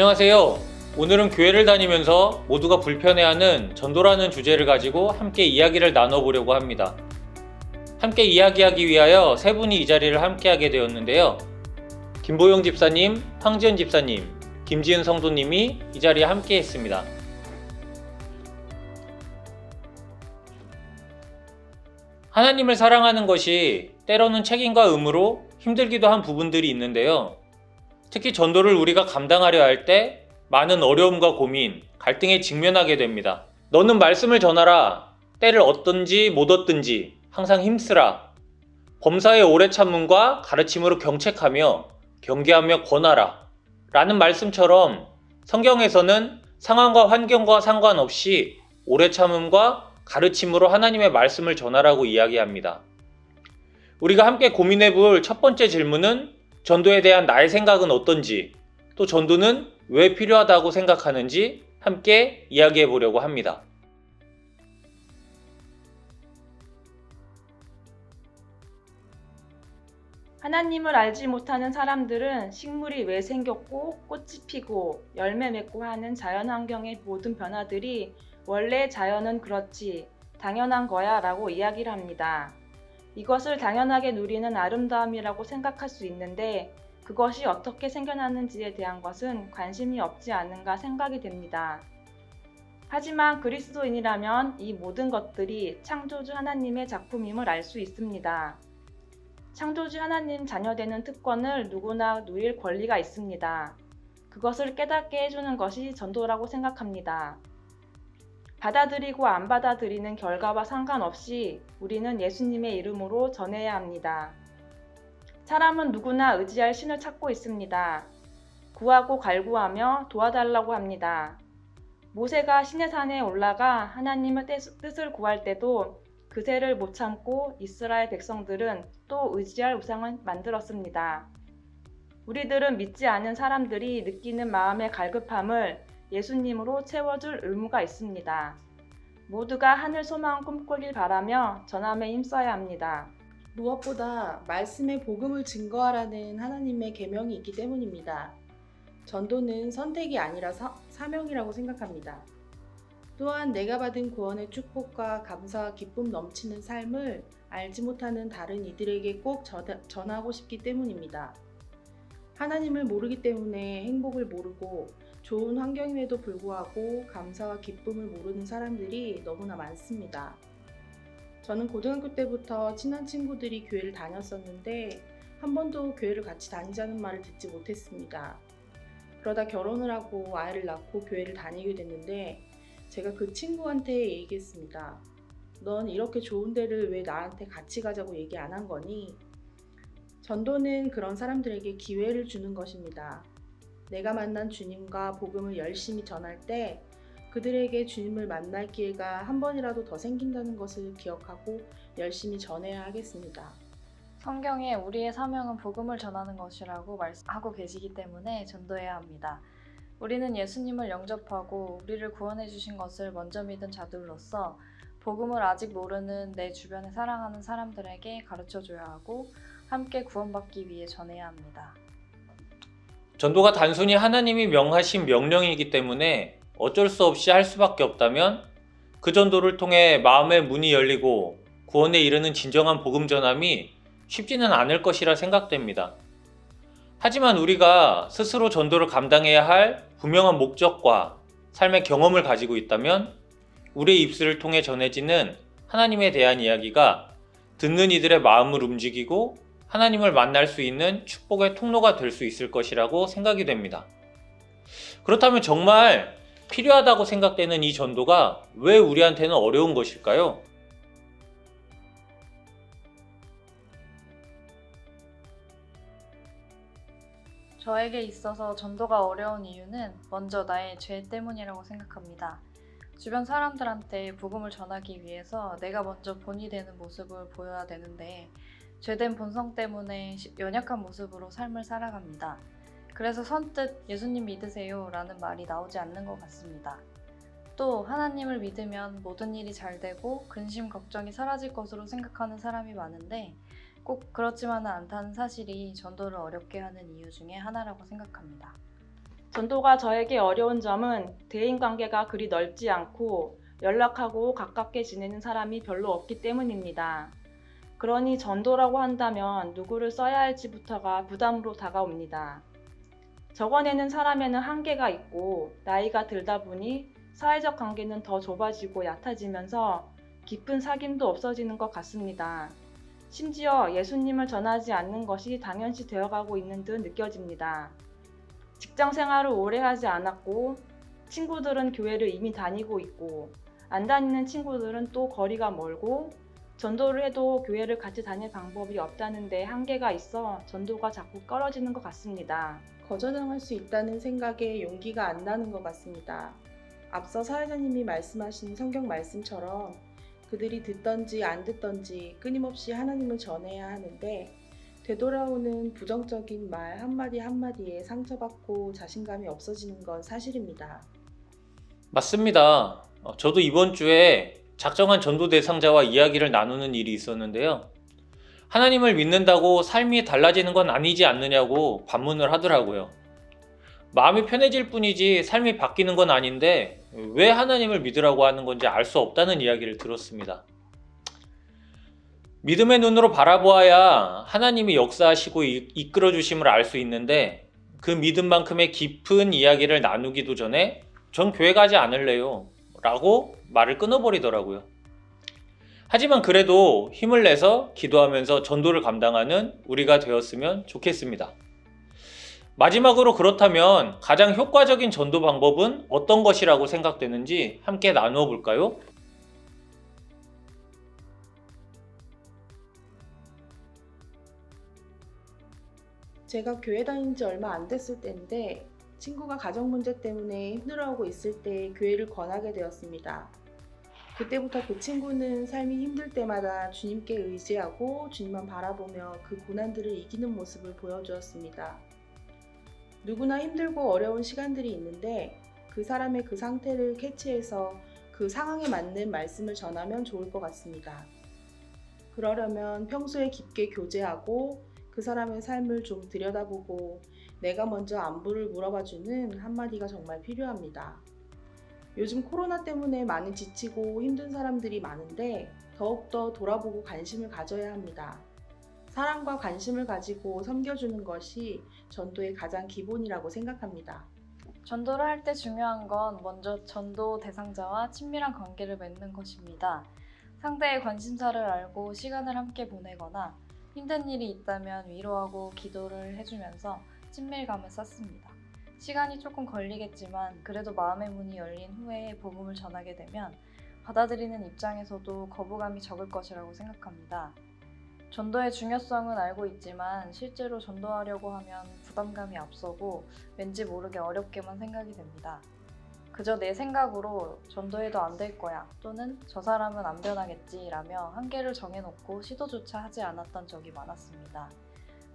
안녕하세요. 오늘은 교회를 다니면서 모두가 불편해하는 전도라는 주제를 가지고 함께 이야기를 나눠보려고 합니다. 함께 이야기하기 위하여 세 분이 이 자리를 함께하게 되었는데요. 김보영 집사님, 황지연 집사님, 김지은 성도님이 이 자리에 함께 했습니다. 하나님을 사랑하는 것이 때로는 책임과 의무로 힘들기도 한 부분들이 있는데요. 특히 전도를 우리가 감당하려 할 때 많은 어려움과 고민, 갈등에 직면하게 됩니다. 너는 말씀을 전하라. 때를 얻든지 못 얻든지 항상 힘쓰라. 범사의 오래 참음과 가르침으로 경책하며 경계하며 권하라. 라는 말씀처럼 성경에서는 상황과 환경과 상관없이 오래 참음과 가르침으로 하나님의 말씀을 전하라고 이야기합니다. 우리가 함께 고민해 볼 첫 번째 질문은 전도에 대한 나의 생각은 어떤지, 또 전도는 왜 필요하다고 생각하는지 함께 이야기해 보려고 합니다. 하나님을 알지 못하는 사람들은 식물이 왜 생겼고 꽃이 피고 열매 맺고 하는 자연환경의 모든 변화들이 원래 자연은 그렇지 당연한 거야 라고 이야기를 합니다. 이것을 당연하게 누리는 아름다움이라고 생각할 수 있는데 그것이 어떻게 생겨나는지에 대한 것은 관심이 없지 않은가 생각이 됩니다. 하지만 그리스도인이라면 이 모든 것들이 창조주 하나님의 작품임을 알 수 있습니다. 창조주 하나님 자녀되는 특권을 누구나 누릴 권리가 있습니다. 그것을 깨닫게 해주는 것이 전도라고 생각합니다. 받아들이고 안 받아들이는 결과와 상관없이 우리는 예수님의 이름으로 전해야 합니다. 사람은 누구나 의지할 신을 찾고 있습니다. 구하고 갈구하며 도와달라고 합니다. 모세가 시내산에 올라가 하나님의 뜻을 구할 때도 그새를 못 참고 이스라엘 백성들은 또 의지할 우상을 만들었습니다. 우리들은 믿지 않은 사람들이 느끼는 마음의 갈급함을 예수님으로 채워줄 의무가 있습니다. 모두가 하늘 소망을 꿈꾸길 바라며 전함에 힘써야 합니다. 무엇보다 말씀의 복음을 증거하라는 하나님의 계명이 있기 때문입니다. 전도는 선택이 아니라 사명이라고 생각합니다. 또한 내가 받은 구원의 축복과 감사와 기쁨 넘치는 삶을 알지 못하는 다른 이들에게 꼭 전하고 싶기 때문입니다. 하나님을 모르기 때문에 행복을 모르고 좋은 환경임에도 불구하고 감사와 기쁨을 모르는 사람들이 너무나 많습니다. 저는 고등학교 때부터 친한 친구들이 교회를 다녔었는데 한 번도 교회를 같이 다니자는 말을 듣지 못했습니다. 그러다 결혼을 하고 아이를 낳고 교회를 다니게 됐는데 제가 그 친구한테 얘기했습니다. 넌 이렇게 좋은 데를 왜 나한테 같이 가자고 얘기 안 한 거니? 전도는 그런 사람들에게 기회를 주는 것입니다. 내가 만난 주님과 복음을 열심히 전할 때 그들에게 주님을 만날 기회가 한 번이라도 더 생긴다는 것을 기억하고 열심히 전해야 하겠습니다. 성경에 우리의 사명은 복음을 전하는 것이라고 말씀하고 계시기 때문에 전도해야 합니다. 우리는 예수님을 영접하고 우리를 구원해 주신 것을 먼저 믿은 자들로서 복음을 아직 모르는 내 주변에 사랑하는 사람들에게 가르쳐줘야 하고 함께 구원받기 위해 전해야 합니다. 전도가 단순히 하나님이 명하신 명령이기 때문에 어쩔 수 없이 할 수밖에 없다면 그 전도를 통해 마음의 문이 열리고 구원에 이르는 진정한 복음 전함이 쉽지는 않을 것이라 생각됩니다. 하지만 우리가 스스로 전도를 감당해야 할 분명한 목적과 삶의 경험을 가지고 있다면 우리의 입술을 통해 전해지는 하나님에 대한 이야기가 듣는 이들의 마음을 움직이고 하나님을 만날 수 있는 축복의 통로가 될 수 있을 것이라고 생각이 됩니다. 그렇다면 정말 필요하다고 생각되는 이 전도가 왜 우리한테는 어려운 것일까요? 저에게 있어서 전도가 어려운 이유는 먼저 나의 죄 때문이라고 생각합니다. 주변 사람들한테 복음을 전하기 위해서 내가 먼저 본이 되는 모습을 보여야 되는데 죄된 본성 때문에 연약한 모습으로 삶을 살아갑니다. 그래서 선뜻 예수님 믿으세요 라는 말이 나오지 않는 것 같습니다. 또 하나님을 믿으면 모든 일이 잘 되고 근심 걱정이 사라질 것으로 생각하는 사람이 많은데 꼭 그렇지만은 않다는 사실이 전도를 어렵게 하는 이유 중에 하나라고 생각합니다. 전도가 저에게 어려운 점은 대인관계가 그리 넓지 않고 연락하고 가깝게 지내는 사람이 별로 없기 때문입니다. 그러니 전도라고 한다면 누구를 써야 할지부터가 부담으로 다가옵니다. 적어내는 사람에는 한계가 있고 나이가 들다 보니 사회적 관계는 더 좁아지고 얕아지면서 깊은 사귐도 없어지는 것 같습니다. 심지어 예수님을 전하지 않는 것이 당연시 되어가고 있는 듯 느껴집니다. 직장 생활을 오래 하지 않았고 친구들은 교회를 이미 다니고 있고 안 다니는 친구들은 또 거리가 멀고 전도를 해도 교회를 같이 다닐 방법이 없다는 데 한계가 있어 전도가 자꾸 떨어지는 것 같습니다. 거절당할 수 있다는 생각에 용기가 안 나는 것 같습니다. 앞서 사회자님이 말씀하신 성경 말씀처럼 그들이 듣던지 안 듣던지 끊임없이 하나님을 전해야 하는데 되돌아오는 부정적인 말 한마디 한마디에 상처받고 자신감이 없어지는 건 사실입니다. 맞습니다. 저도 이번 주에 작정한 전도 대상자와 이야기를 나누는 일이 있었는데요. 하나님을 믿는다고 삶이 달라지는 건 아니지 않느냐고 반문을 하더라고요. 마음이 편해질 뿐이지 삶이 바뀌는 건 아닌데 왜 하나님을 믿으라고 하는 건지 알 수 없다는 이야기를 들었습니다. 믿음의 눈으로 바라보아야 하나님이 역사하시고 이끌어 주심을 알 수 있는데 그 믿음만큼의 깊은 이야기를 나누기도 전에 전 교회 가지 않을래요 라고 말을 끊어버리더라고요. 하지만 그래도 힘을 내서 기도하면서 전도를 감당하는 우리가 되었으면 좋겠습니다. 마지막으로 그렇다면 가장 효과적인 전도 방법은 어떤 것이라고 생각되는지 함께 나누어 볼까요? 제가 교회 다닌 지 얼마 안 됐을 때인데 친구가 가정 문제 때문에 힘들어하고 있을 때 교회를 권하게 되었습니다. 그때부터 그 친구는 삶이 힘들 때마다 주님께 의지하고 주님만 바라보며 그 고난들을 이기는 모습을 보여주었습니다. 누구나 힘들고 어려운 시간들이 있는데 그 사람의 그 상태를 캐치해서 그 상황에 맞는 말씀을 전하면 좋을 것 같습니다. 그러려면 평소에 깊게 교제하고 그 사람의 삶을 좀 들여다보고 내가 먼저 안부를 물어봐주는 한마디가 정말 필요합니다. 요즘 코로나 때문에 많이 지치고 힘든 사람들이 많은데 더욱더 돌아보고 관심을 가져야 합니다. 사랑과 관심을 가지고 섬겨주는 것이 전도의 가장 기본이라고 생각합니다. 전도를 할 때 중요한 건 먼저 전도 대상자와 친밀한 관계를 맺는 것입니다. 상대의 관심사를 알고 시간을 함께 보내거나 힘든 일이 있다면 위로하고 기도를 해주면서 친밀감을 쌓습니다. 시간이 조금 걸리겠지만 그래도 마음의 문이 열린 후에 복음을 전하게 되면 받아들이는 입장에서도 거부감이 적을 것이라고 생각합니다. 전도의 중요성은 알고 있지만 실제로 전도하려고 하면 부담감이 앞서고 왠지 모르게 어렵게만 생각이 됩니다. 그저 내 생각으로 전도해도 안 될 거야 또는 저 사람은 안 변하겠지 라며 한계를 정해놓고 시도조차 하지 않았던 적이 많았습니다.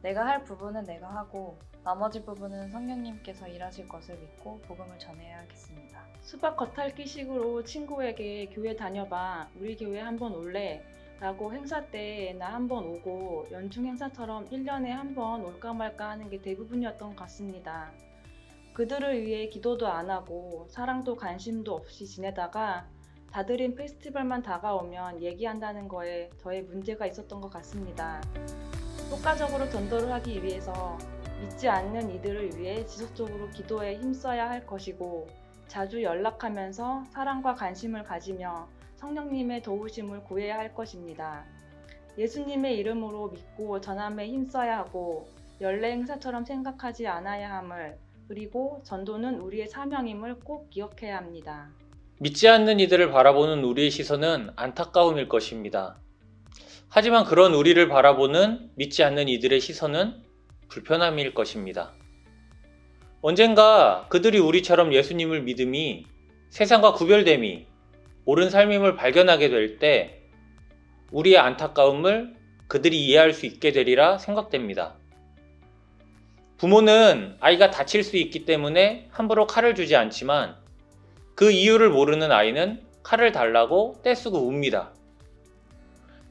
내가 할 부분은 내가 하고 나머지 부분은 성령님께서 일하실 것을 믿고 복음을 전해야 하겠습니다. 수박 겉핥기식으로 친구에게 교회 다녀봐, 우리 교회 한번 올래? 라고 행사 때 나 한번 오고 연중 행사처럼 1년에 한번 올까 말까 하는 게 대부분이었던 것 같습니다. 그들을 위해 기도도 안 하고 사랑도 관심도 없이 지내다가 다들인 페스티벌만 다가오면 얘기한다는 거에 저의 문제가 있었던 것 같습니다. 효과적으로 전도를 하기 위해서 믿지 않는 이들을 위해 지속적으로 기도에 힘써야 할 것이고 자주 연락하면서 사랑과 관심을 가지며 성령님의 도우심을 구해야 할 것입니다. 예수님의 이름으로 믿고 전함에 힘써야 하고 연례 행사처럼 생각하지 않아야 함을, 그리고 전도는 우리의 사명임을 꼭 기억해야 합니다. 믿지 않는 이들을 바라보는 우리의 시선은 안타까움일 것입니다. 하지만 그런 우리를 바라보는 믿지 않는 이들의 시선은 불편함일 것입니다. 언젠가 그들이 우리처럼 예수님을 믿음이 세상과 구별됨이 옳은 삶임을 발견하게 될 때 우리의 안타까움을 그들이 이해할 수 있게 되리라 생각됩니다. 부모는 아이가 다칠 수 있기 때문에 함부로 칼을 주지 않지만 그 이유를 모르는 아이는 칼을 달라고 떼쓰고 웁니다.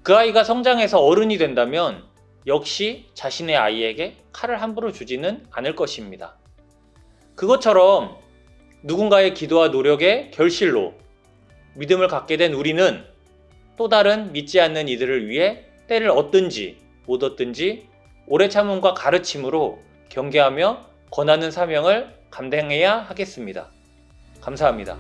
그 아이가 성장해서 어른이 된다면 역시 자신의 아이에게 칼을 함부로 주지는 않을 것입니다. 그것처럼 누군가의 기도와 노력의 결실로 믿음을 갖게 된 우리는 또 다른 믿지 않는 이들을 위해 때를 얻든지 못 얻든지 오래 참음과 가르침으로 경계하며 권하는 사명을 감당해야 하겠습니다. 감사합니다.